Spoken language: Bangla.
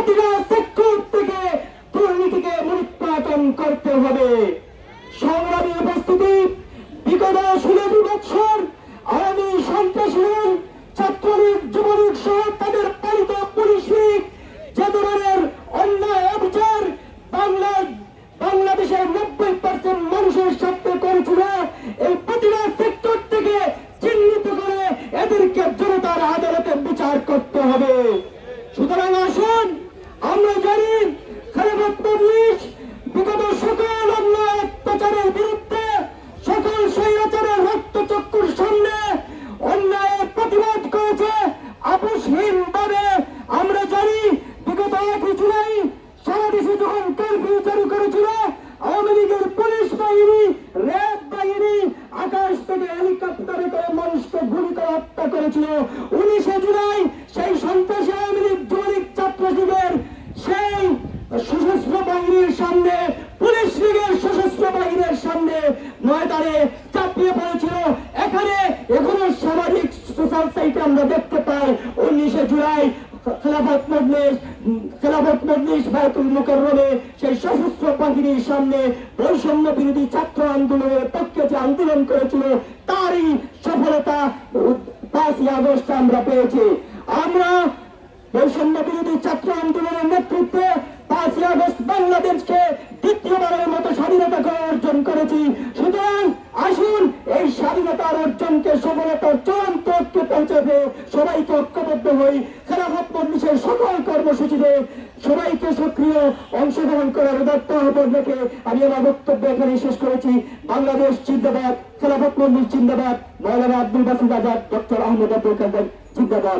প্রতিটা সেক্টর থেকে দুর্নীতিকে মূলোৎপাটন করতে হবে। সংগ্রামী উপস্থিতি, বিগত 16 বছর আওয়ামী সন্ত্রাসীরা ছাত্রলীগ যুবলীগ সহ তাদের পালিত পুলিশ যে ধরনের অন্যায় অবিচার বাংলাদেশের 90% মানুষের সাথে করেছিল, এই প্রতিটা সেক্টর থেকে চিহ্নিত করে এদেরকে জনতার আদালতে বিচার করতে হবে। সুতরাং আসুন, আমরা জানি খেলাফত মজলিস বিগত সকল অন্যায় অত্যাচারের বিরুদ্ধে, সকল স্বৈরাচারের রক্তচক্ষুর সামনে অন্যায়ের প্রতিবাদ করেছে আপোষহীন ভাবে। আমরা জানি বিগত 1 জুলাই সারা দেশে যখন কারফিউ চালু করেছিল, আওয়ামী লীগের পুলিশ বাহিনী, র্যাব বাহিনী আকাশ থেকে হেলিকপ্টারে করে মানুষকে গুলি করে হত্যা করেছিল। 19 জুলাই সেই সন্ত্রাসী আওয়ামী লীগ যুবলীগ ছাত্রলীগের সেই সশস্ত্র বাহিনীর সামনে, পুলিশ লীগের সশস্ত্র বাহিনীর সামনে ময়দানে চাপিয়ে পড়েছিল। এখনো সামাজিক সোশ্যাল সাইটে আমরা দেখতে পাই 19 জুলাই খেলাফত মজলিস বায়তুল মুকাররমে সেই সশস্ত্র বাহিনীর সামনে বৈষম্য বিরোধী ছাত্র আন্দোলনের পক্ষে যে আন্দোলন করেছিল, তারই সফলতা 5 আগস্ট আমরা পেয়েছি। আমরা বৈষম্য বিরোধী ছাত্র আন্দোলনের নেতৃত্বে 5 আগস্ট বাংলাদেশকে দ্বিতীয়বারের মতো স্বাধীনতা অর্জন করেছি। সুতরাং আসুন, এই স্বাধীনতার অর্জনকে সফলতার চূড়ান্ত লক্ষ্যে পৌঁছাবে সবাইকে ঐক্যবদ্ধ হই। খেলাফত মজলিসের সকল কর্মসূচিতে সবাইকে সক্রিয় অংশগ্রহণ করার উদাত্ত আহ্বান রেখে আমি আমার বক্তব্য এখানে শেষ করেছি। বাংলাদেশ জিন্দাবাদ, খেলাফত মজলিস জিন্দাবাদ, মৌলানা আব্দুল বাসিত আজাদ, ডক্টর আহমদ আব্দুল কাদের জিন্দাবাদ।